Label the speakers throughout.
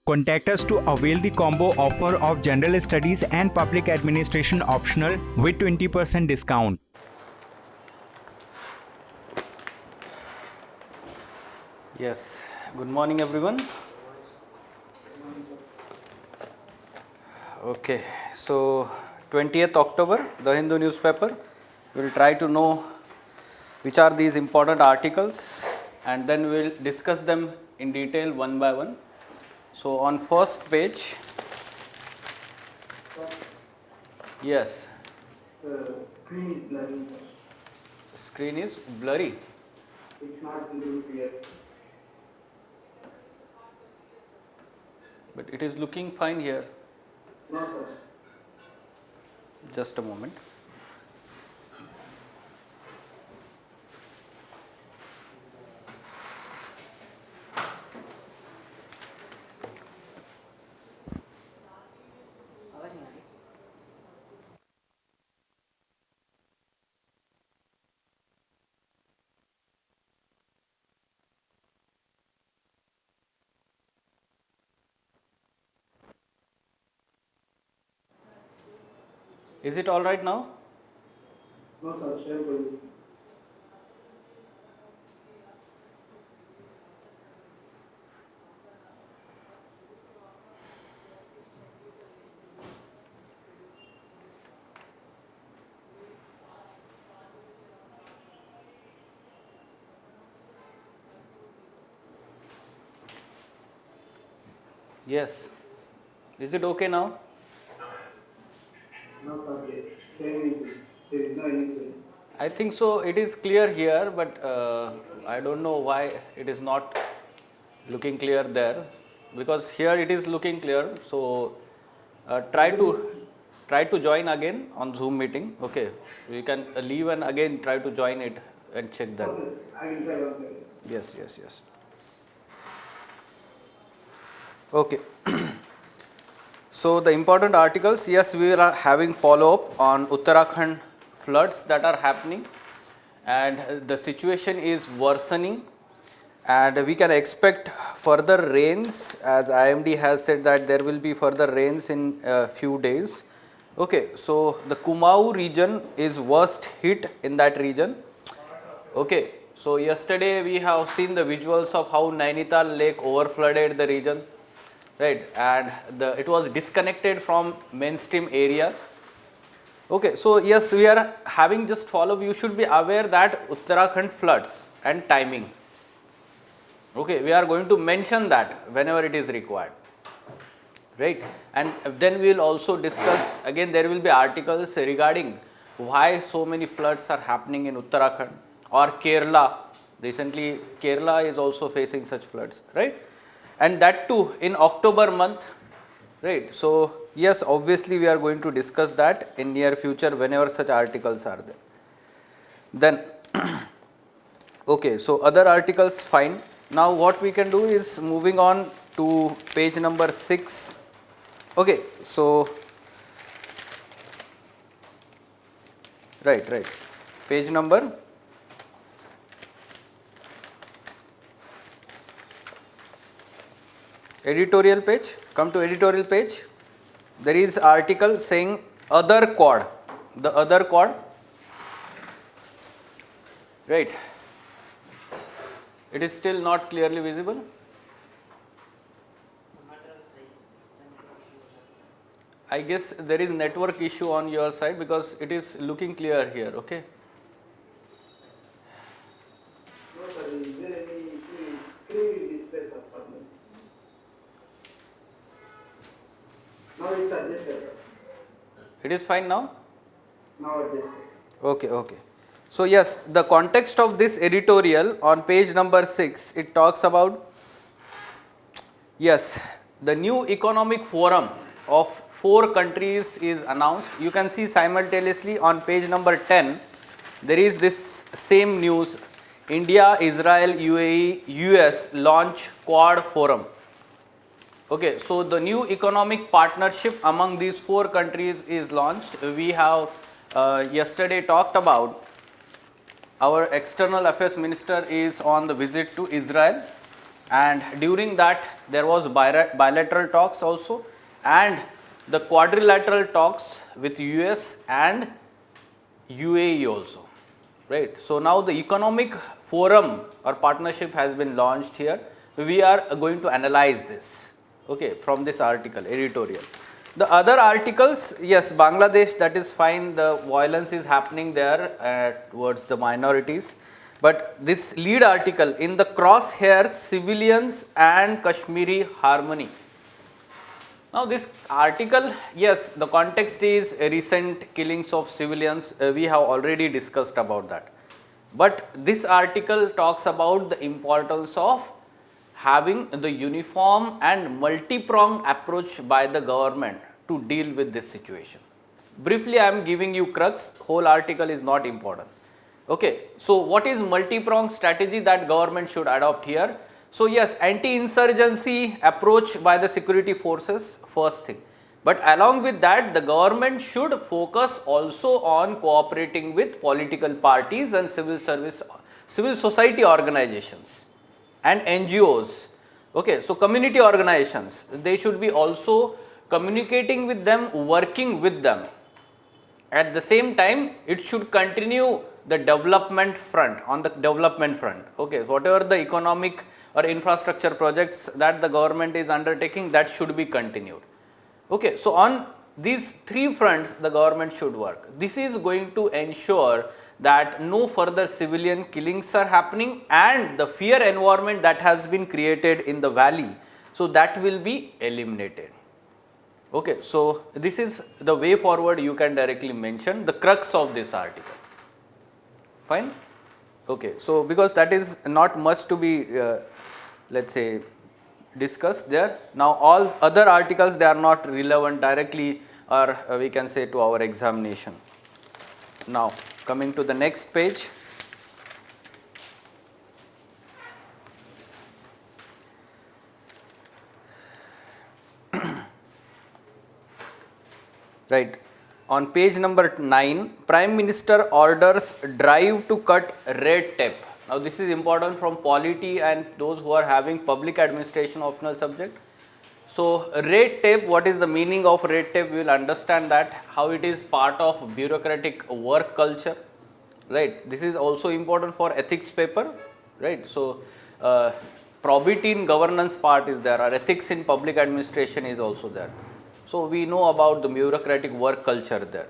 Speaker 1: Contact us to avail the combo offer of General Studies and Public Administration optional with 20% discount.
Speaker 2: Yes, good morning everyone. Okay, so 20th October, the Hindu newspaper. We will try to know which are these important articles and then we will discuss them in detail one by one. So on first page, yes.
Speaker 3: Screen is blurry.
Speaker 2: Screen is blurry.
Speaker 3: It's not very clear.
Speaker 2: But it is looking fine here.
Speaker 3: No, sir.
Speaker 2: Just a moment. Is it all right now?
Speaker 3: No, sir. Share position.
Speaker 2: Yes. Is it okay now?
Speaker 3: No, sir. Same is it. There is no any change.
Speaker 2: I think so. It is clear here, but I don't know why it is not looking clear there, because here it is looking clear. So try to join again on Zoom meeting. Okay, you can leave and again try to join it and check that.
Speaker 3: Okay. I will try once again.
Speaker 2: Yes. Okay. So the important articles, yes, we are having follow-up on Uttarakhand floods that are happening and the situation is worsening and we can expect further rains, as IMD has said that there will be further rains in a few days. Okay, so the Kumaon region is worst hit in that region. Okay, so yesterday we have seen the visuals of how Nainital Lake overflooded the region. Right, and it was disconnected from mainstream areas. Okay, so yes, we are having just follow. You should be aware that Uttarakhand floods and timing. Okay, we are going to mention that whenever it is required. Right, and then we will also discuss again. There will be articles regarding why so many floods are happening in Uttarakhand or Kerala. Recently, Kerala is also facing such floods. Right. And that too in October month, right. So yes, obviously we are going to discuss that in near future whenever such articles are there. Then okay, so other articles fine. Now what we can do is moving on to page number 6. Okay, so right, page number editorial page. Come to editorial page. There is article saying other quad. The other quad. Right. It is still not clearly visible. I guess there is network issue on your side because it is looking clear here. Okay.
Speaker 3: No, sir. Is there any issue in screen display, sir? Now it's adjusted.
Speaker 2: It is fine now?
Speaker 3: Now adjusted.
Speaker 2: Okay. So yes, the context of this editorial on page number 6, it talks about, yes, the new economic forum of 4 countries is announced. You can see simultaneously on page number 10, there is this same news, India, Israel, UAE, US launch Quad Forum. Okay, so the new economic partnership among these 4 countries is launched. We have yesterday talked about our external affairs minister is on the visit to Israel. and during that there was bilateral talks also, and the quadrilateral talks with US and UAE also, right. So now the economic forum or partnership has been launched here. We are going to analyze this, okay, from this article, editorial. The other articles, yes, Bangladesh, that is fine, the violence is happening there towards the minorities. But this lead article, in the crosshairs, civilians and Kashmiri harmony. Now this article, yes, the context is recent killings of civilians, we have already discussed about that. But this article talks about the importance of having the uniform and multi-pronged approach by the government to deal with this situation. Briefly, I am giving you crux, whole article is not important. Okay, so what is multi-pronged strategy that government should adopt here? So yes, anti-insurgency approach by the security forces, first thing. But along with that, the government should focus also on cooperating with political parties and civil society organizations and NGOs. Okay, so community organizations, they should be also communicating with them, working with them. At the same time, it should continue the development front, on the development front. Okay, so whatever the economic or infrastructure projects that the government is undertaking, that should be continued. Okay, so on these three fronts, the government should work. This is going to ensure that no further civilian killings are happening, and the fear environment that has been created in the valley, so that will be eliminated. Okay, so this is the way forward you can directly mention the crux of this article. Fine? Okay, so because that is not much to be let's say discussed there. Now all other articles, they are not relevant directly, or we can say to our examination. Now coming to the next page. Right. On page number 9, Prime Minister orders drive to cut red tape. Now this is important from polity and those who are having public administration optional subject. So red tape, what is the meaning of red tape? We will understand that, how it is part of bureaucratic work culture, right. This is also important for ethics paper, right. So probity in governance part is there, or ethics in public administration is also there. So we know about the bureaucratic work culture there,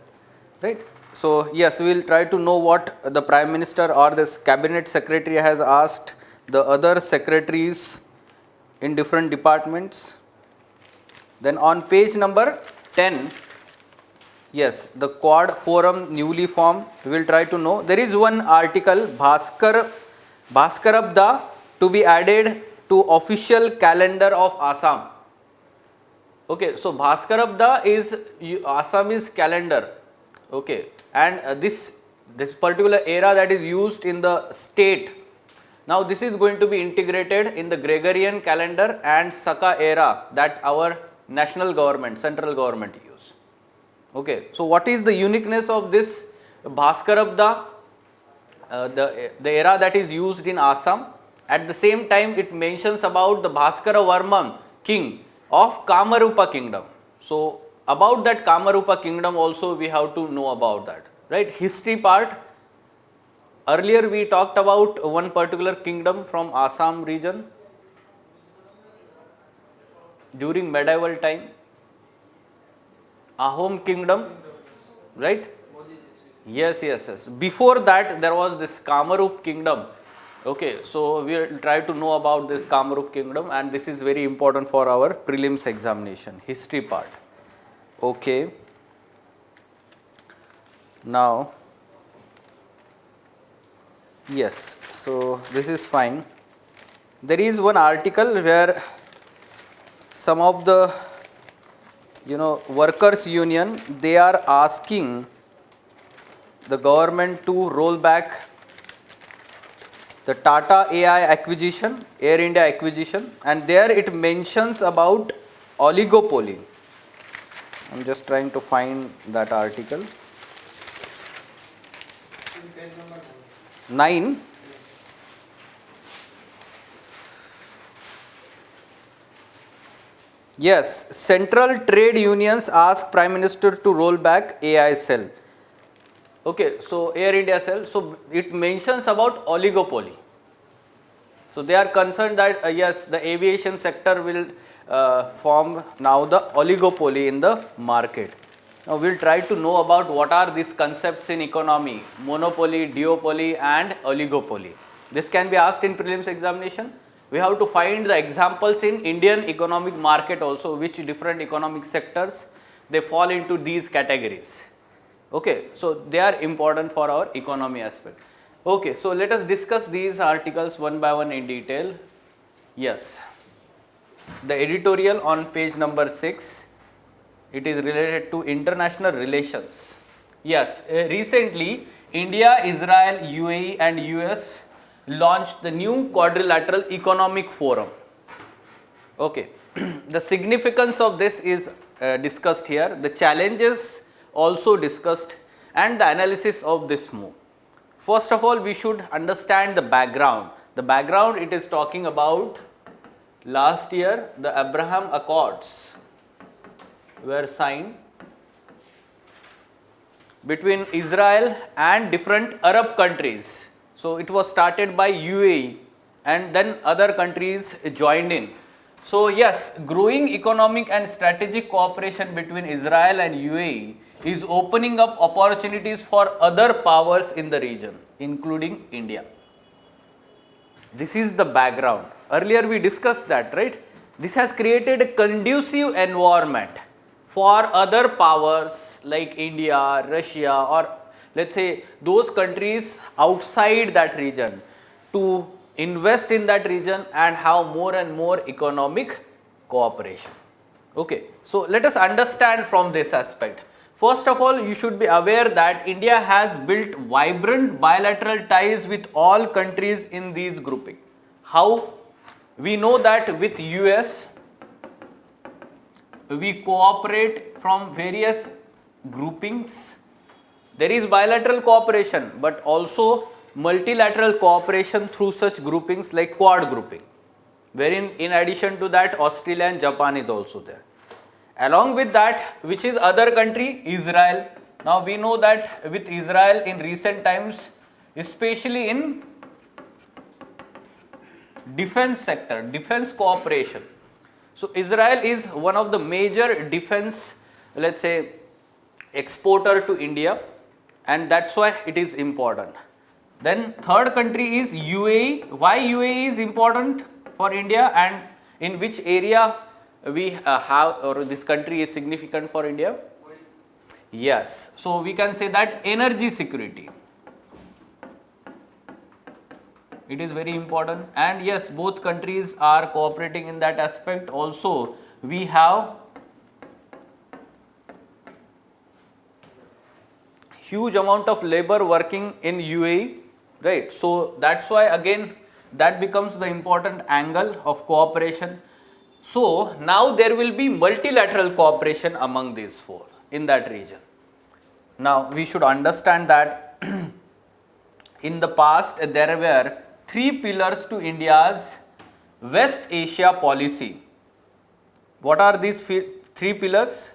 Speaker 2: right. So yes, we will try to know what the Prime Minister or this Cabinet Secretary has asked the other secretaries in different departments. Then on page number 10, yes, the Quad Forum newly formed, we will try to know. There is one article, Bhaskarabda, to be added to official calendar of Assam. Okay, so Bhaskarabda is Assamese calendar, okay, and this particular era that is used in the state. Now this is going to be integrated in the Gregorian calendar and Saka era that our national government, central government use. Okay, so what is the uniqueness of this Bhaskarabda, the era that is used in Assam? At the same time, it mentions about the Bhaskara Varman king of Kamarupa kingdom. So about that Kamarupa kingdom also we have to know about that, right. History part, earlier we talked about one particular kingdom from Assam region during medieval time, Ahom kingdom, right. Yes. Before that there was this Kamarup kingdom. Okay, so we will try to know about this Kamarup kingdom, and this is very important for our prelims examination, history part. Okay. Now, yes, so this is fine. There is one article where some of the workers union, they are asking the government to roll back the Tata AI acquisition, Air India acquisition, and there it mentions about oligopoly. I am just trying to find that article. 9. Yes, central trade unions ask Prime Minister to roll back AI cell. Okay, so Air India cell, so it mentions about oligopoly. So they are concerned that yes, the aviation sector will form now the oligopoly in the market. Now we will try to know about what are these concepts in economy: monopoly, duopoly and oligopoly. This can be asked in prelims examination. We have to find the examples in Indian economic market also, which different economic sectors they fall into these categories. Okay, so they are important for our economy aspect. Okay, so let us discuss these articles one by one in detail. Yes, the editorial on page number 6, it is related to international relations. Yes, recently India, Israel, UAE and US launched the new quadrilateral economic forum. Okay, the significance of this is discussed here, the challenges also discussed and the analysis of this move. First of all, we should understand the background. The background, it is talking about last year the Abraham Accords were signed between Israel and different Arab countries. So it was started by UAE and then other countries joined in. So yes, growing economic and strategic cooperation between Israel and UAE is opening up opportunities for other powers in the region, including India. This is the background. Earlier we discussed that, right? This has created a conducive environment for other powers like India, Russia, or let's say those countries outside that region to invest in that region and have more and more economic cooperation. Okay, so let us understand from this aspect. First of all, you should be aware that India has built vibrant bilateral ties with all countries in these grouping. How? We know that with US, we cooperate from various groupings. There is bilateral cooperation, but also multilateral cooperation through such groupings like Quad grouping, wherein in addition to that Australia and Japan is also there. Along with that, which is other country, Israel. Now we know that with Israel in recent times, especially in defense sector, defense cooperation. So Israel is one of the major defense, let's say, exporter to India, and that's why it is important. Then third country is UAE. Why UAE is important for India and in which area we have, or this country is significant for India? Yes, so we can say that energy security. It is very important, and yes, both countries are cooperating in that aspect. Also, we have huge amount of labor working in UAE, right? So that's why again that becomes the important angle of cooperation. So now there will be multilateral cooperation among these four in that region. Now we should understand that in the past there were three pillars to India's West Asia policy. What are these three pillars?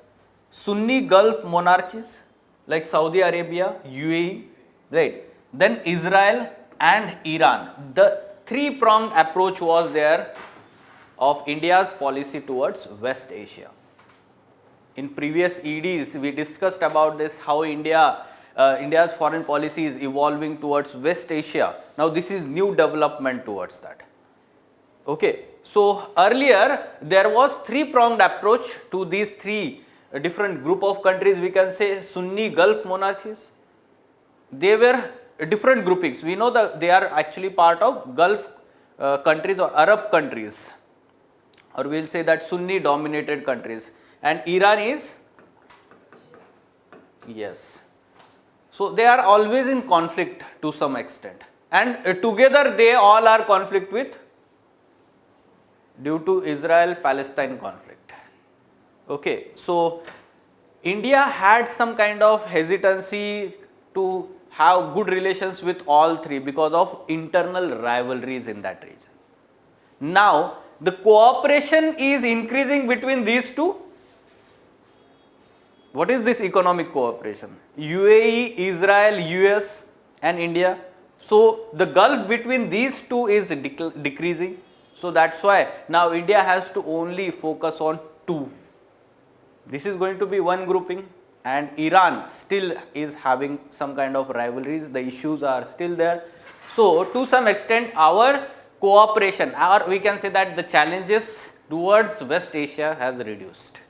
Speaker 2: Sunni Gulf monarchies like Saudi Arabia, UAE, right? Then Israel and Iran. The three-pronged approach was there of India's policy towards West Asia. In previous EDs, we discussed about this, how India's foreign policy is evolving towards West Asia. Now this is new development towards that. Okay, so earlier there was three-pronged approach to these three different group of countries. We can say Sunni Gulf monarchies. They were different groupings. We know that they are actually part of Gulf countries or Arab countries, or we will say that Sunni dominated countries, and Iran is, yes. So they are always in conflict to some extent, and together they all are conflict with due to Israel-Palestine conflict. Okay, so India had some kind of hesitancy to have good relations with all three because of internal rivalries in that region. Now the cooperation is increasing between these two. What is this economic cooperation? UAE, Israel, US and India. So the gulf between these two is decreasing. So that's why now India has to only focus on two. This is going to be one grouping, and Iran still is having some kind of rivalries. The issues are still there. So to some extent our cooperation, or we can say that the challenges towards West Asia has reduced.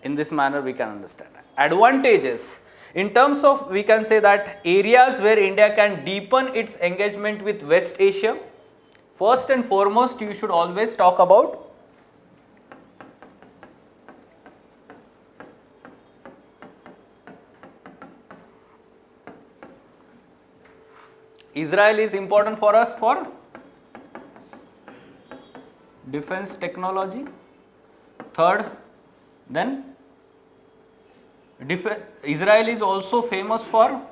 Speaker 2: In this manner we can understand. Advantages, in terms of, we can say that areas where India can deepen its engagement with West Asia, first and foremost you should always talk about Israel is important for us for defense technology. Third, then Israel is also famous for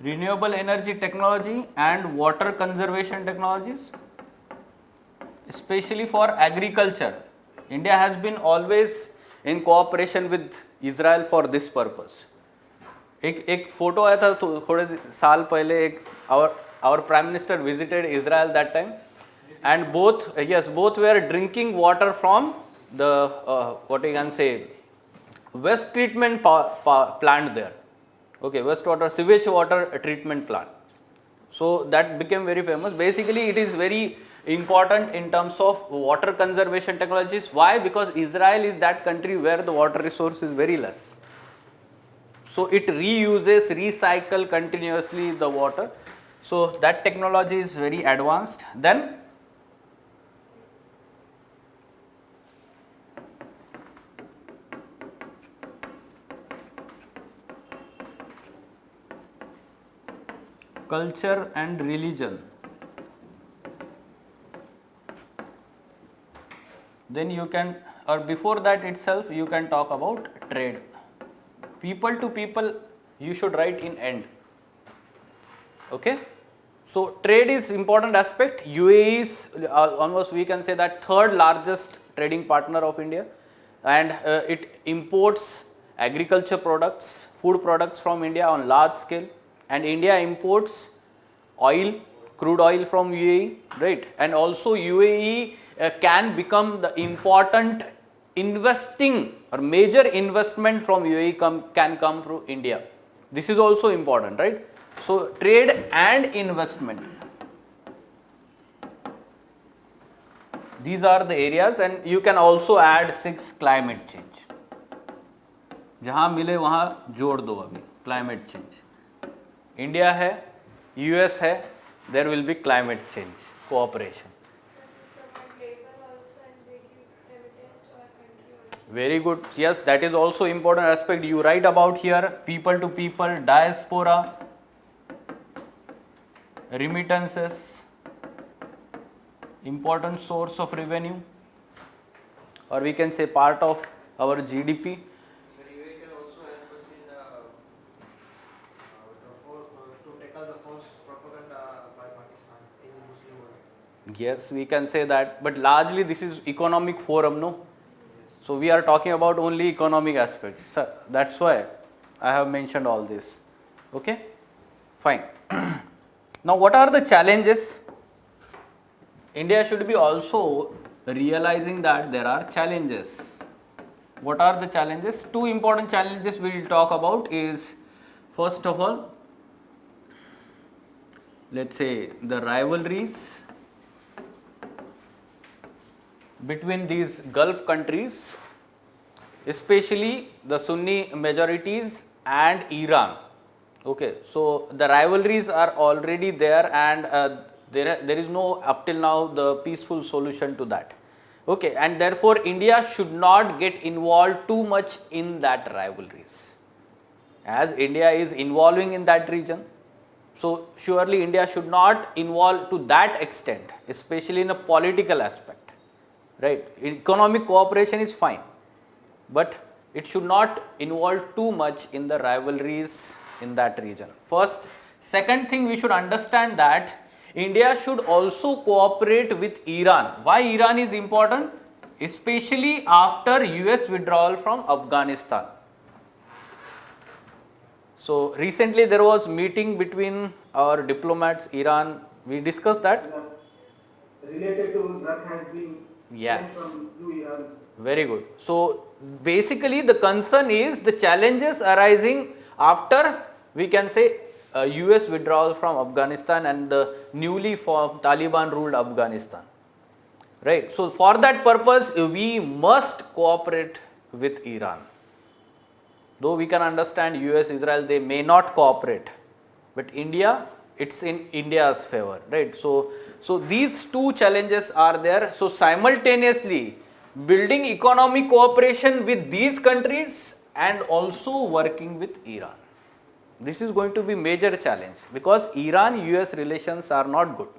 Speaker 2: renewable energy technology and water conservation technologies, especially for agriculture. India has been always in cooperation with Israel for this purpose. एक photo आया था थोड़े साल पहले, एक our prime minister visited Israel that time, and both were drinking water from the what you can say waste treatment plant there. Okay, wastewater sewage water treatment plant. So that became very famous. Basically it is very important in terms of water conservation technologies. Why? Because Israel is that country where the water resource is very less. So it reuses, recycle continuously the water. So that technology is very advanced. Then culture and religion. Then you can, or before that itself, you can talk about trade. People to people, you should write in end. Okay. So trade is important aspect. UAE is almost, we can say that, third largest trading partner of India, and it imports agriculture products, food products from India on large scale, and India imports oil, crude oil from UAE, right? And also UAE can become the important investing or major investment from UAE can come through India. This is also important, right? So trade and investment, these are the areas. And you can also add 6, climate change. जहाँ मिले वहाँ जोड़ दो अभी, climate change. India है, US है, there will be climate change cooperation. Very good. Yes, that is also important aspect. You write about here people to people, diaspora, remittances, important source of revenue, or we can say part of our GDP.
Speaker 3: Sir, UAE can also help us in to tackle the false propaganda by Pakistan in the Muslim world.
Speaker 2: Yes, we can say that, but largely this is economic forum, no? So we are talking about only economic aspects. So that's why I have mentioned all this. Okay, fine. Now what are the challenges? India should be also realizing that there are challenges. What are the challenges? Two important challenges we will talk about is, first of all, let's say the rivalries between these Gulf countries, especially the Sunni majorities and Iran. Okay, so the rivalries are already there, and there is no, up till now, the peaceful solution to that. Okay, and therefore India should not get involved too much in that rivalries. As India is involving in that region, so surely India should not involve to that extent, especially in a political aspect. Right, economic cooperation is fine, but it should not involve too much in the rivalries in that region. First, second thing, we should understand that India should also cooperate with Iran. Why Iran is important? Especially after US withdrawal from Afghanistan. So recently there was meeting between our diplomats, Iran. We discussed that.
Speaker 3: Related to drug has been
Speaker 2: Yes.
Speaker 3: from to Iran.
Speaker 2: Very good. So basically the concern is the challenges arising after, we can say, US withdrawal from Afghanistan and the newly formed Taliban ruled Afghanistan. Right. So for that purpose we must cooperate with Iran. Though we can understand US, Israel, they may not cooperate, but India, it's in India's favor, right? So these two challenges are there. So simultaneously building economic cooperation with these countries and also working with Iran. This is going to be major challenge because Iran-US relations are not good.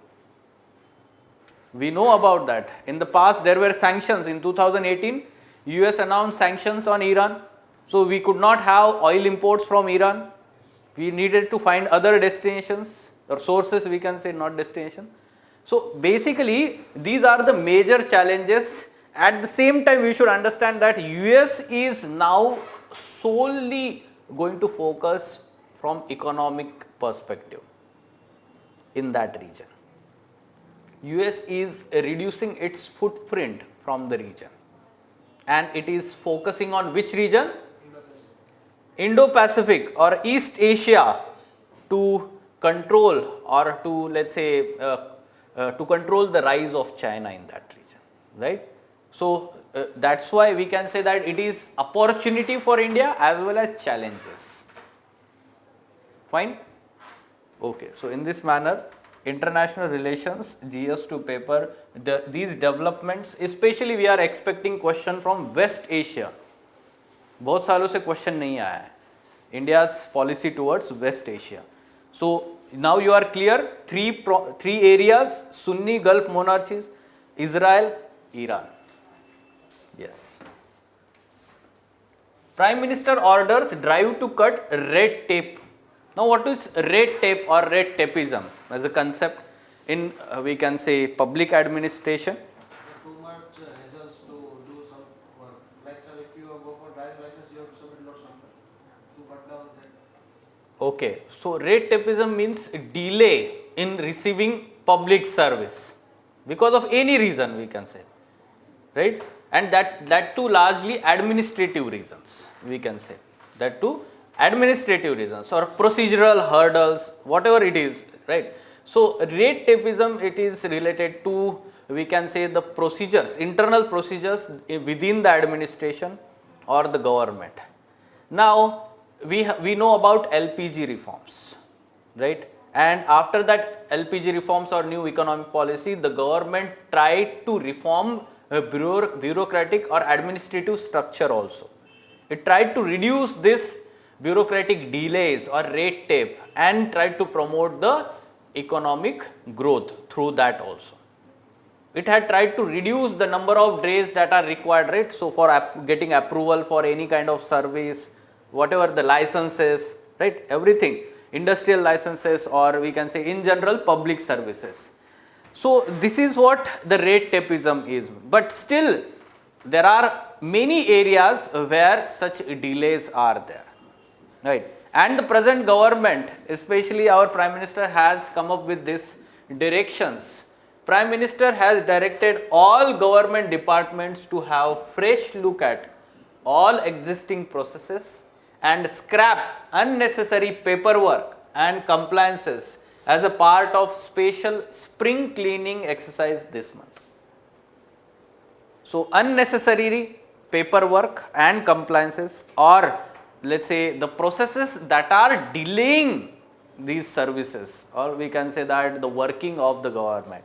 Speaker 2: We know about that. In the past there were sanctions. In 2018, US announced sanctions on Iran. So we could not have oil imports from Iran. We needed to find other destinations or sources, we can say, not destination. So basically these are the major challenges. At the same time we should understand that US is now solely going to focus from economic perspective in that region. US is reducing its footprint from the region and it is focusing on which region? Indo-Pacific or East Asia to control or to, let's say, to control the rise of China in that region, right? So that's why we can say that it is opportunity for India as well as challenges. Fine? Okay, so in this manner, international relations, GS2 paper, these developments, especially we are expecting question from West Asia. बहुत सालों से question नहीं आया है India's policy towards West Asia so now you are clear three areas Sunni Gulf monarchies Israel Iran yes prime minister orders drive to cut red tape now what is red tape or red tapism as a concept in we can say public administration
Speaker 3: Too much hassles to do some work. Like sir, if you go for driving license, you have to submit lots of to cut down that.
Speaker 2: Okay, so red tapeism means delay in receiving public service because of any reason we can say, right? And that too largely administrative reasons we can say, that too administrative reasons or procedural hurdles, whatever it is, right? So red tapeism, it is related to, we can say, the procedures, internal procedures within the administration or the government. Now we know about LPG reforms, right? And after that LPG reforms or new economic policy, the government tried to reform a bureaucratic or administrative structure also. It tried to reduce this bureaucratic delays or red tape and tried to promote the economic growth through that also. It had tried to reduce the number of days that are required, right? So for getting approval for any kind of service, whatever the licenses, right? Everything, industrial licenses or we can say in general public services. So this is what the red tapeism is. But still there are many areas where such delays are there, right? And the present government, especially our Prime Minister, has come up with these directions. Prime Minister has directed all government departments to have fresh look at all existing processes and scrap unnecessary paperwork and compliances as a part of special spring cleaning exercise this month. So unnecessary paperwork and compliances, or let's say the processes that are delaying these services, or we can say that the working of the government.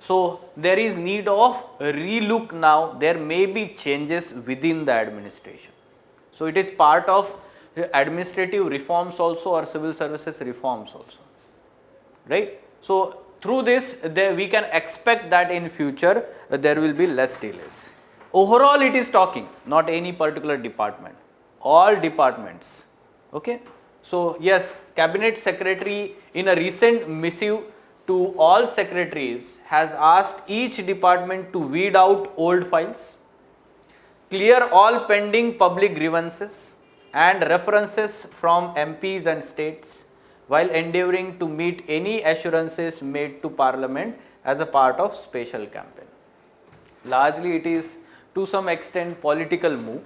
Speaker 2: So there is need of a relook now. There may be changes within the administration. So it is part of administrative reforms also or civil services reforms also, right? So through this we can expect that in future there will be less delays. Overall it is talking, not any particular department, all departments, okay? So yes, Cabinet Secretary in a recent missive to all secretaries has asked each department to weed out old files, clear all pending public grievances and references from MPs and states while endeavouring to meet any assurances made to Parliament as a part of special campaign. Largely it is to some extent political move.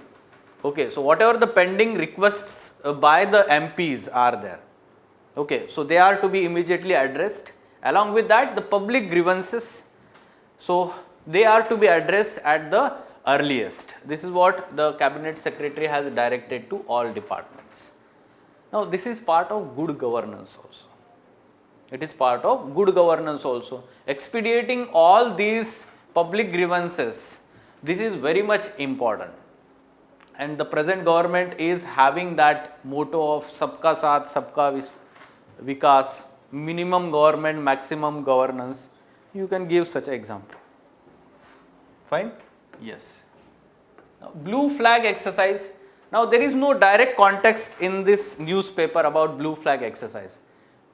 Speaker 2: Okay, so whatever the pending requests by the MPs are there, okay, so they are to be immediately addressed. Along with that, the public grievances, so they are to be addressed at the earliest. This is what the Cabinet Secretary has directed to all departments. Now, this is part of good governance also. It is part of good governance also. Expediting all these public grievances, this is very much important. And the present government is having that motto of Sabka Saath, Sabka Vikas, minimum government, maximum governance. You can give such an example. Fine? Yes. Now, blue flag exercise. Now, there is no direct context in this newspaper about blue flag exercise.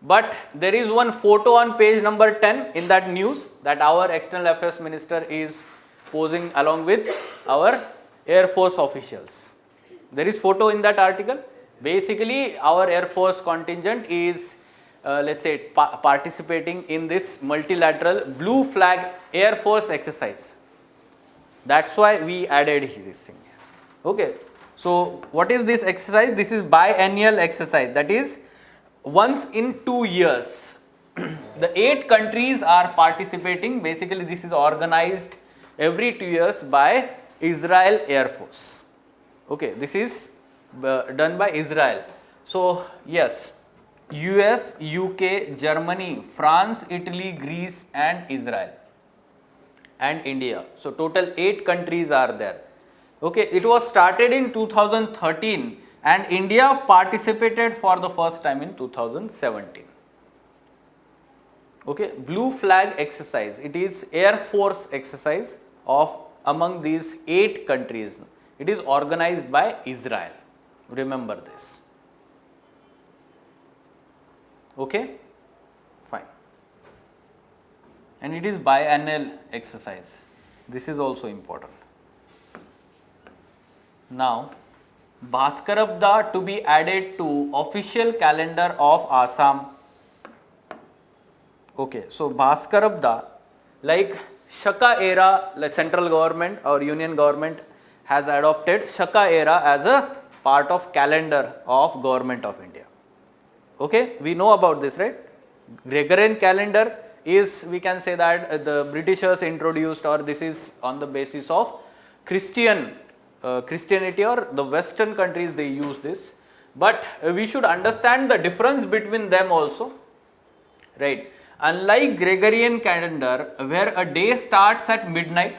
Speaker 2: But there is one photo on page number 10 in that news that our External Affairs Minister is posing along with our Air Force officials. There is photo in that article. Basically, our Air Force contingent is let's say participating in this multilateral blue flag Air Force exercise. That's why we added this thing. Okay. So, what is this exercise? This is biennial exercise, that is once in 2 years. The 8 countries are participating. Basically, this is organized every 2 years by Israel Air Force. Okay, this is done by Israel. So, yes, US, UK, Germany, France, Italy, Greece and Israel and India. So, total 8 countries are there. Okay, it was started in 2013 and India participated for the first time in 2017. Okay, blue flag exercise, it is Air Force exercise of among these 8 countries. It is organized by Israel. Remember this. Okay, fine. And it is biannual exercise. This is also important. Now, Bhaskarabda to be added to official calendar of Assam. Okay, so Bhaskarabda, like Shaka era, like central government or union government has adopted Shaka era as a part of calendar of Government of India. Okay, we know about this, right? Gregorian calendar is, we can say that the Britishers introduced, or this is on the basis of Christianity, or the Western countries they use this. But we should understand the difference between them also, right? Unlike Gregorian calendar where a day starts at midnight,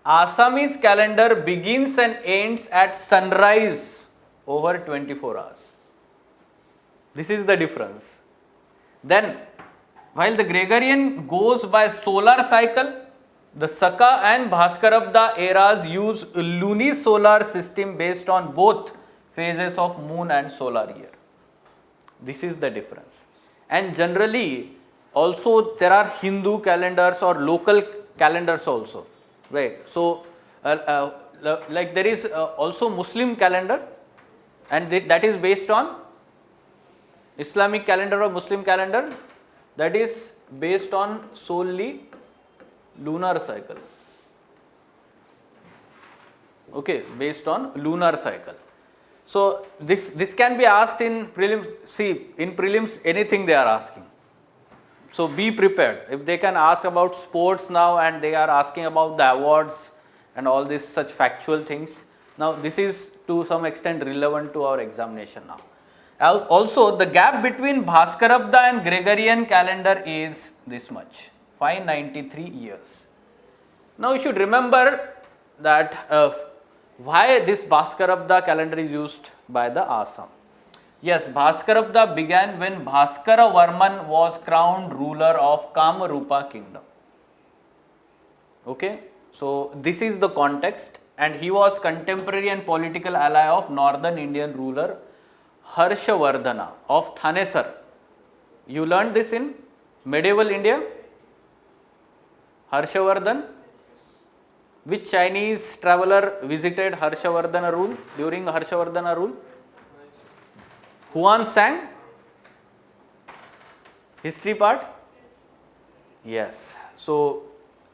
Speaker 2: Assamese calendar begins and ends at sunrise over 24 hours. This is the difference. Then, while the Gregorian goes by solar cycle, the Saka and Bhaskarabda eras use lunisolar system based on both phases of moon and solar year. This is the difference. And generally, also there are Hindu calendars or local calendars also, right? So, like there is also Muslim calendar, and that is based on Islamic calendar or Muslim calendar, that is based on solely lunar cycle. Okay, based on lunar cycle. So, this can be asked in prelims. See, in prelims anything they are asking. So, be prepared. If they can ask about sports now and they are asking about the awards and all this such factual things. Now, this is to some extent relevant to our examination now. Also, the gap between Bhaskarabda and Gregorian calendar is this much, 593 years. Now, you should remember that why this Bhaskarabda calendar is used by the Assam. Yes, Bhaskarabda began when Bhaskara Varman was crowned ruler of Kamarupa kingdom. Okay, so this is the context, and he was contemporary and political ally of northern Indian ruler Harshavardhana of Thanesar You learned this in medieval India. Harshavardhan. Which Chinese traveler visited Harshavardhana rule during Harshavardhana rule? Huan Sang. History part? Yes. So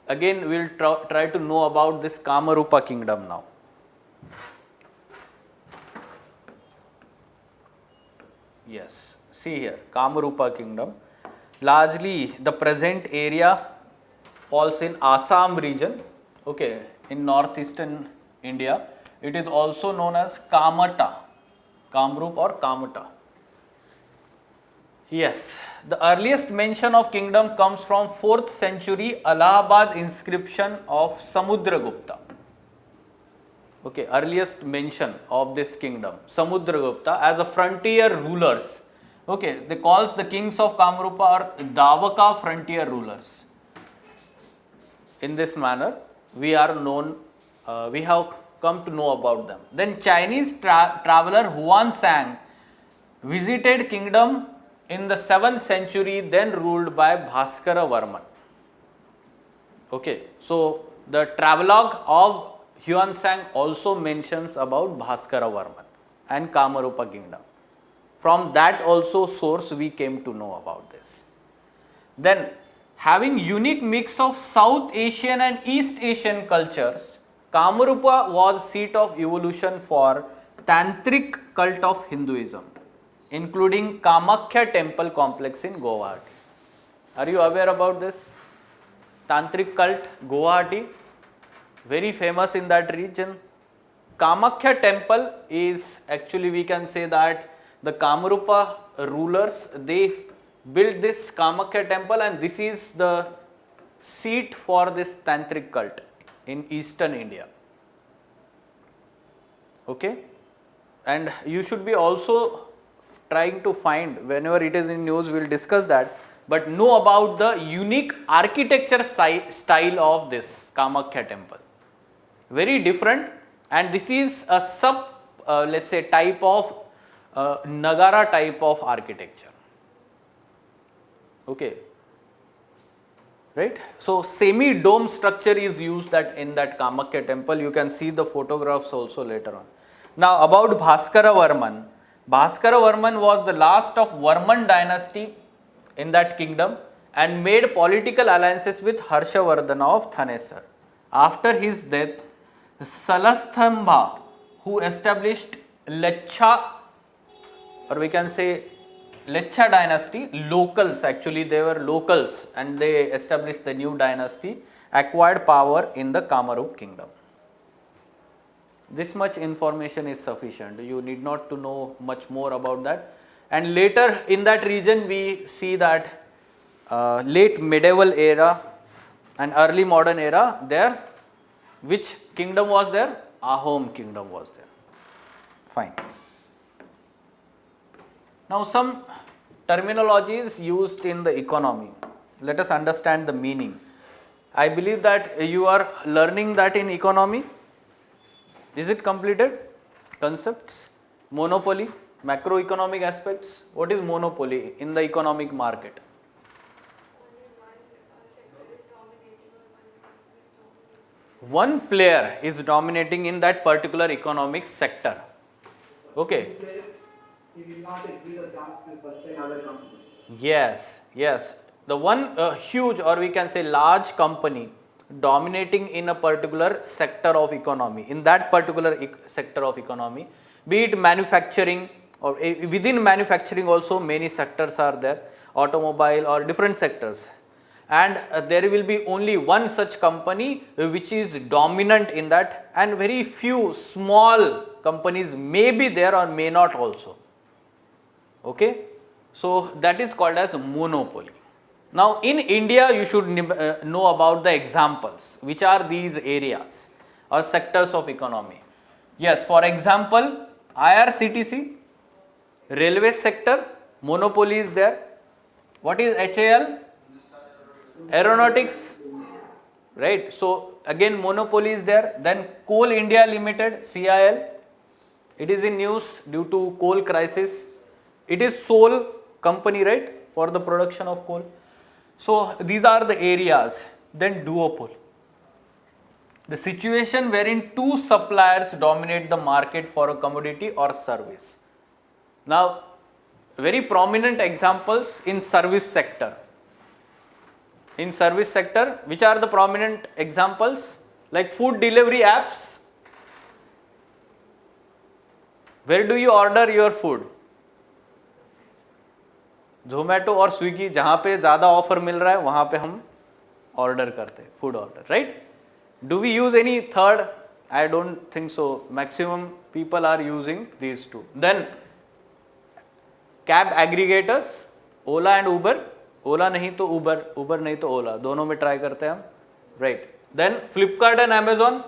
Speaker 2: again we will try to know about this Kamarupa kingdom now. Yes, see here, Kamarupa kingdom. Largely the present area falls in Assam region, okay, in northeastern India. It is also known as Kamata, Kamrup or Kamata. Yes, the earliest mention of kingdom comes from 4th century Allahabad inscription of Samudragupta. Okay, earliest mention of this kingdom, Samudragupta, as a frontier rulers. Okay, they calls the kings of Kamrupa or Davaka frontier rulers. In this manner, we are known, we have come to know about them. Then Chinese traveler Huan Sang visited kingdom in the 7th century, then ruled by Bhaskara Varman. Okay, so the travelogue of Huan Sang also mentions about Bhaskara Varman and Kamarupa kingdom. From that also source we came to know about this. Then having unique mix of South Asian and East Asian cultures, Kamarupa was seat of evolution for Tantric cult of Hinduism, including Kamakhya temple complex in Guwahati. Are you aware about this? Tantric cult, Guwahati, very famous in that region. Kamakhya temple is actually, we can say that the Kamarupa rulers, they built this Kamakhya temple, and this is the seat for this Tantric cult in eastern India. Okay, and you should be also trying to find, whenever it is in news we will discuss that, but know about the unique architecture style of this Kamakhya temple. Very different, and this is a let's say type of Nagara type of architecture. Okay, right? So semi-dome structure is used in that Kamakhya temple. You can see the photographs also later on. Now about Bhaskara Varman. Bhaskara Varman was the last of Varman dynasty in that kingdom and made political alliances with Harshavardhana of Thanesar. After his death, Salastambha, who established Lecha, or we can say Lecha dynasty, locals, actually they were locals, and they established the new dynasty, acquired power in the Kamarup kingdom. This much information is sufficient. You need not to know much more about that. And later in that region we see that late medieval era and early modern era there. Which kingdom was there? Ahom kingdom was there. Fine. Now some terminologies used in the economy. Let us understand the meaning. I believe that you are learning that in economy. Is it completed? Concepts, monopoly, macroeconomic aspects. What is monopoly in the economic market? One player is dominating in that particular economic sector. Okay. Yes, yes. The one huge, or we can say large company dominating in a particular sector of economy, in that particular sector of economy, be it manufacturing, or within manufacturing also many sectors are there, automobile or different sectors, and there will be only one such company which is dominant in that, and very few small companies may be there or may not also. Okay, so that is called as monopoly. Now in India you should know about the examples, which are these areas or sectors of economy. Yes, for example, IRCTC, railway sector, monopoly is there. What is HAL? Aeronautics, right? So again monopoly is there. Then Coal India Limited, CIL, it is in news due to coal crisis. It is sole company, right? for the production of coal. So these are the areas. Then duopoly, the situation wherein two suppliers dominate the market for a commodity or service. Now, very prominent examples in service sector. In service sector, which are the prominent examples? Like food delivery apps. Where do you order your food? Zomato और Swiggy, जहाँ पे ज़्यादा offer मिल रहा है वहाँ पे हम order करते हैं, food order, right? Do we use any third? I don't think so. Maximum people are using these two. Then cab aggregators, Ola and Uber. Ola नहीं तो Uber, Uber नहीं तो Ola, दोनों में ट्राई करते हैं हम, right? Then Flipkart and Amazon,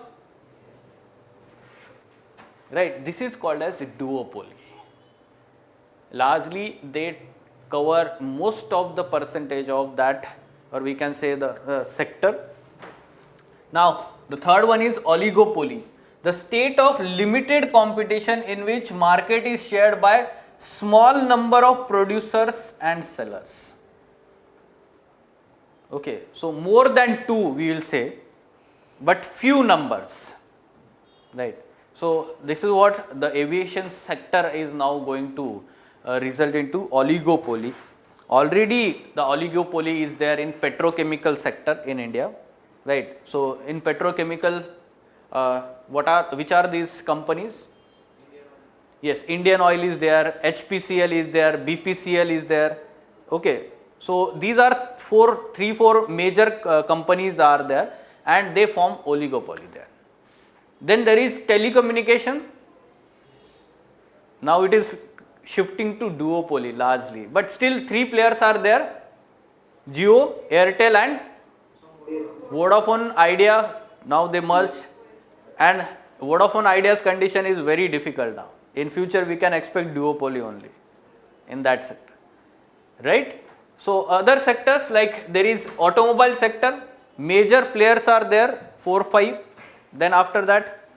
Speaker 2: right? This is called as duopoly. Largely they cover most of the percentage of that, or we can say the sector. Now the third one is oligopoly, the state of limited competition in which market is shared by small number of producers and sellers. Okay, so more than two we will say, but few numbers, right? So this is what the aviation sector is now going to result into oligopoly. Already the oligopoly is there in petrochemical sector in India, right? So in petrochemical, which are these companies? Yes, Indian Oil is there, HPCL is there, BPCL is there. Okay, so these are three, four major companies are there, and they form oligopoly there. Then there is telecommunication. Now it is shifting to duopoly largely, but still three players are there: Jio, Airtel and Vodafone Idea. Now they merged, and Vodafone Idea's condition is very difficult now. In future we can expect duopoly only in that sector, right? So other sectors, like there is automobile sector, major players are there, 4, 5. Then after that,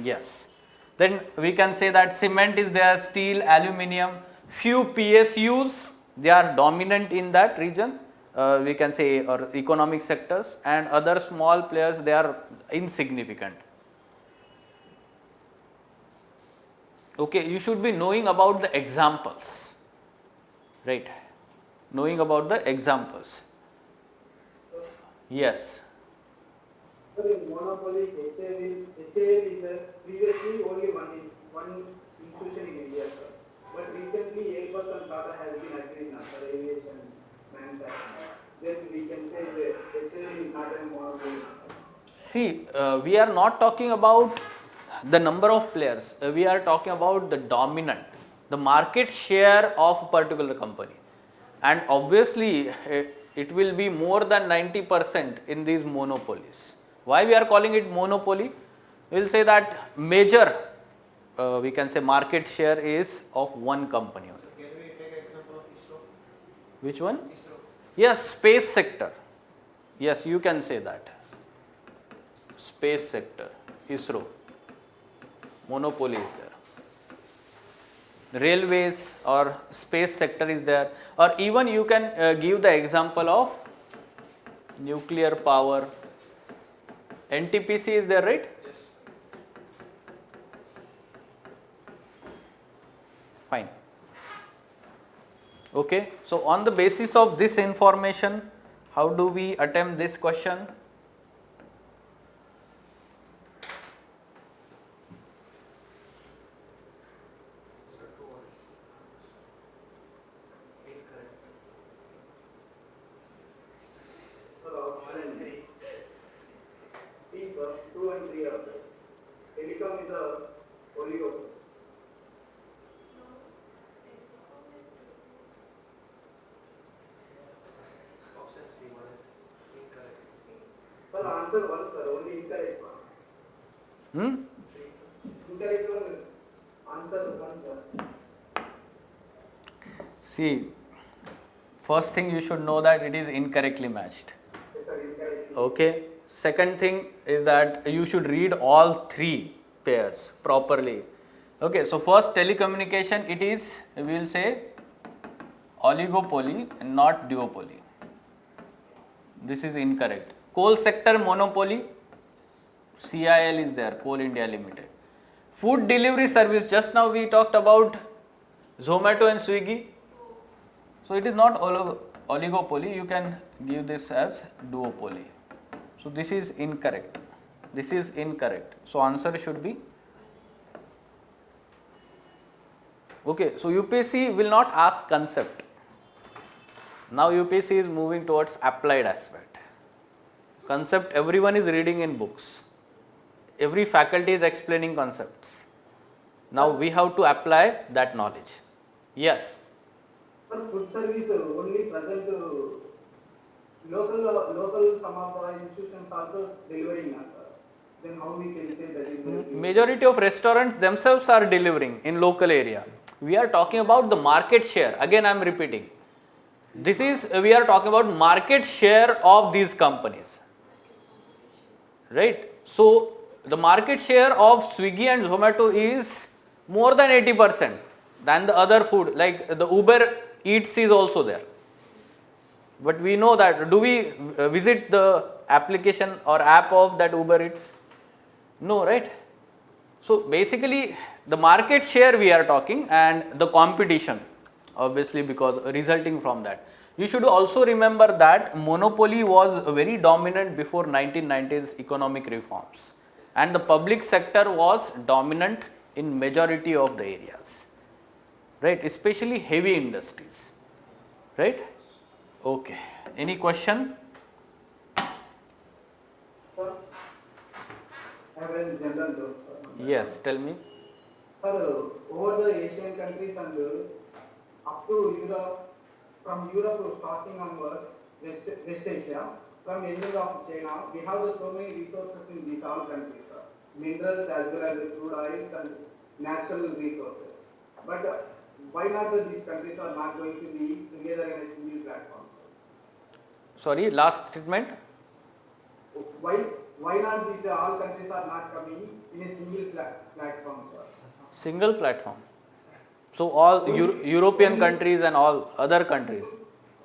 Speaker 2: yes, then we can say that cement is there, steel, aluminium, few PSUs, they are dominant in that region, we can say, or economic sectors, and other small players, they are insignificant. Okay, you should be knowing about the examples, right? Knowing about the examples. Yes.
Speaker 4: In monopoly, HAL is previously only one institution in India, sir. But recently, Airbus and Tata has been agreed now for aviation manufacturing. Then we can say that HAL is not a monopoly.
Speaker 2: See, we are not talking about the number of players. We are talking about the dominant, the market share of a particular company. And obviously, it will be more than 90% in these monopolies. Why we are calling it monopoly? We will say that major, we can say, market share is of one company only.
Speaker 3: Can we take an example of ISRO?
Speaker 2: Which one?
Speaker 3: ISRO.
Speaker 2: Yes, space sector. Yes, you can say that. Space sector, ISRO. Monopoly is there. Railways or space sector is there, or even you can give the example of nuclear power. NTPC is there, right?
Speaker 3: Yes.
Speaker 2: Fine. Okay, so on the basis of this information, how do we attempt this question?
Speaker 4: These are 2 and 3 are there. Telecom is a oligopoly.
Speaker 3: Option C, one incorrect.
Speaker 4: Sir, answer 1, sir. Only incorrect one. Incorrect one. Answer 1, sir.
Speaker 2: See, first thing you should know that it is incorrectly matched.
Speaker 4: Yes, sir, incorrect.
Speaker 2: Okay. Second thing is that you should read all three pairs properly. Okay, so first telecommunication, it is, we will say, oligopoly and not duopoly. This is incorrect. Coal sector monopoly, CIL is there, Coal India Limited. Food delivery service, just now we talked about Zomato and Swiggy. So it is not oligopoly, you can give this as duopoly. So this is incorrect. This is incorrect. So answer should be. Okay, so UPSC will not ask concept. Now UPSC is moving towards applied aspect. Concept everyone is reading in books. Every faculty is explaining concepts. Now we have to apply that knowledge. Yes.
Speaker 4: But food service only present local some of the institutions also delivering us. Then how we can say that is
Speaker 2: Majority of restaurants themselves are delivering in local area. We are talking about the market share. Again I am repeating. This is, we are talking about market share of these companies. Right. So the market share of Swiggy and Zomato is more than 80% than the other food, like the Uber Eats is also there. But we know that, do we visit the application or app of that Uber Eats? No, right? So basically the market share we are talking and the competition, obviously, because resulting from that. You should also remember that monopoly was very dominant before 1990s economic reforms, and the public sector was dominant in majority of the areas, right? Especially heavy industries, right? Okay. Any question?
Speaker 4: Sir, I have a general doubt, sir.
Speaker 2: Yes, tell me.
Speaker 4: Sir, over the Asian countries and up to Europe, from Europe starting onwards, West Asia, from ending of China, we have so many resources in these all countries, sir. Minerals as well as crude oils and natural resources. But why not these countries are not going to be together in a single platform?
Speaker 2: Sorry, last statement.
Speaker 4: Why not these all countries are not coming in a single platform, sir?
Speaker 2: Single platform. So all European countries and all other countries.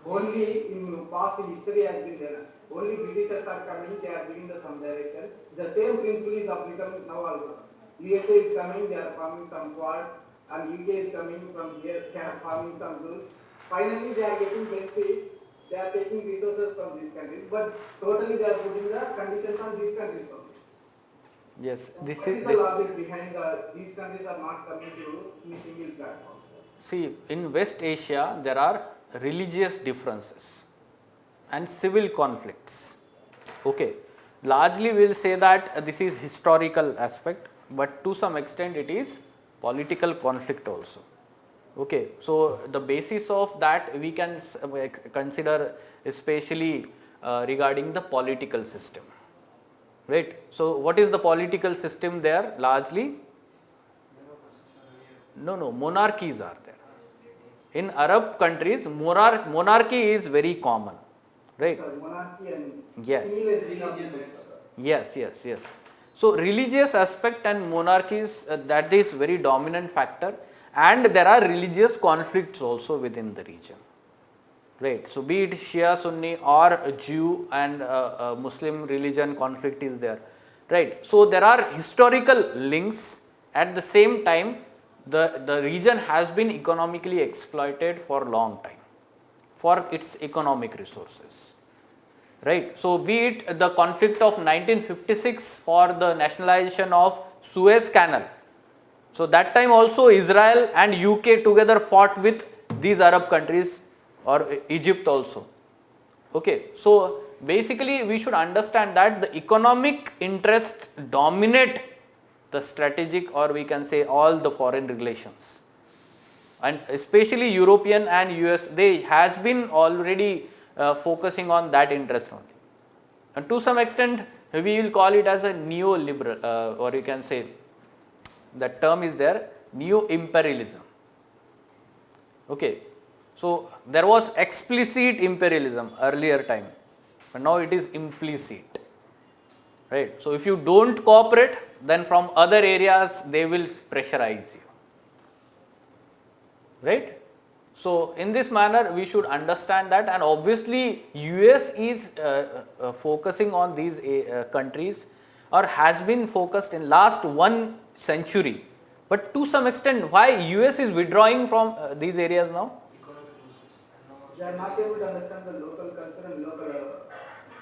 Speaker 4: Only in past history has been there. Only Britishers are coming, they are giving some direction. The same principle is applicable now also. USA is coming, they are forming some Quad, and UK is coming from here, they are forming some rules. Finally, they are getting benefit, they are taking resources from these countries, but totally they are putting the conditions on these countries only.
Speaker 2: Yes, this
Speaker 4: What is the logic behind these countries are not coming to a single platform?
Speaker 2: See, in West Asia, there are religious differences and civil conflicts. Okay, largely we will say that this is historical aspect, but to some extent it is political conflict also. Okay, so the basis of that we can consider especially regarding the political system. Right. So what is the political system there? Largely, no, monarchies are there. In Arab countries, monarchy is very common, right?
Speaker 4: Sir, monarchy and
Speaker 2: Yes.
Speaker 4: Yes.
Speaker 2: Yes. So religious aspect and monarchies, that is very dominant factor, and there are religious conflicts also within the region. Right. So be it Shia, Sunni or Jew and Muslim religion conflict is there. Right. So there are historical links. At the same time, the region has been economically exploited for a long time for its economic resources. Right. So be it the conflict of 1956 for the nationalization of Suez Canal. So that time also Israel and UK together fought with these Arab countries or Egypt also. Okay, so basically we should understand that the economic interests dominate the strategic, or we can say all the foreign relations, and especially European and US, they has been already focusing on that interest only, and to some extent we will call it as a neoliberal, or you can say that term is there, neo-imperialism. Okay. So there was explicit imperialism earlier time, but now it is implicit, right? So if you don't cooperate, then from other areas they will pressurize you, right? So in this manner we should understand that, and obviously US is focusing on these countries, or has been focused in last 1 century, but to some extent why US is withdrawing from these areas now?
Speaker 4: They are not able to understand the local culture and local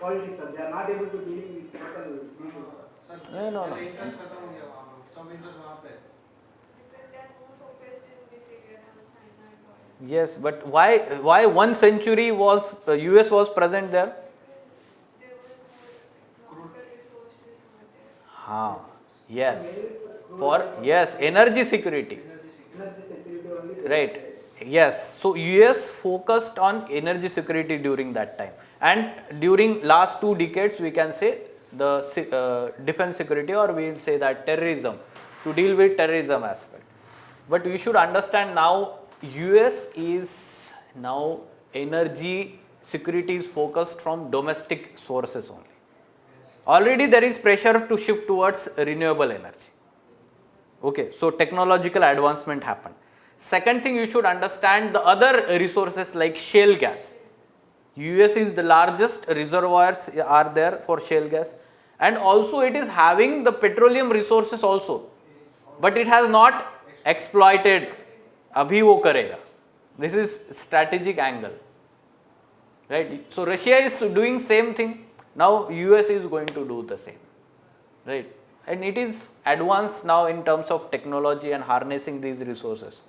Speaker 4: politics, sir. They are not able to deal with local people, sir.
Speaker 3: Sir
Speaker 2: no.
Speaker 3: Interest खत्म हो गया वहाँ पे, सब interest वहाँ पे है।
Speaker 5: Because they are more focused in this area than China and all.
Speaker 2: Yes, but why 1 century was US was present there?
Speaker 5: There were more local resources over there.
Speaker 2: हाँ, yes, for yes, energy security,
Speaker 4: Energy security only.
Speaker 2: right? Yes, so US focused on energy security during that time, and during last 2 decades we can say the defense security, or we will say that terrorism, to deal with terrorism aspect. But we should understand now US is now energy security is focused from domestic sources only. Already there is pressure to shift towards renewable energy. Okay, so technological advancement happened. Second thing, you should understand the other resources like shale gas. US is the largest reservoirs are there for shale gas, and also it is having the petroleum resources also, but it has not exploited. Abhi wo karega. This is strategic angle, right? So Russia is doing same thing. Now US is going to do the same, right? And it is advanced now in terms of technology and harnessing these resources.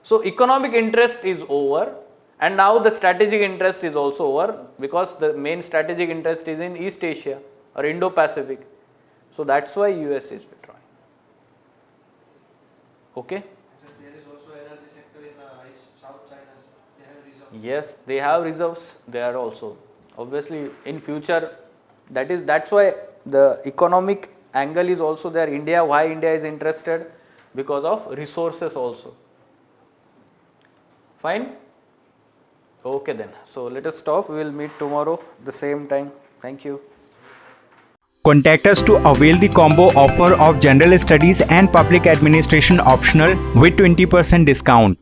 Speaker 2: So economic interest is over, and now the strategic interest is also over, because the main strategic interest is in East Asia or Indo-Pacific. So that's why US is withdrawing. Okay?
Speaker 3: Sir there is also energy sector in South China. They have reserves.
Speaker 2: Yes, they have reserves there also. Obviously, in future, that's why the economic angle is also there. Why India is interested? Because of resources also. Fine? Okay then. So let us stop. We will meet tomorrow the same time. Thank you.
Speaker 1: Contact us to avail the combo offer of General Studies and Public Administration optional with 20% discount.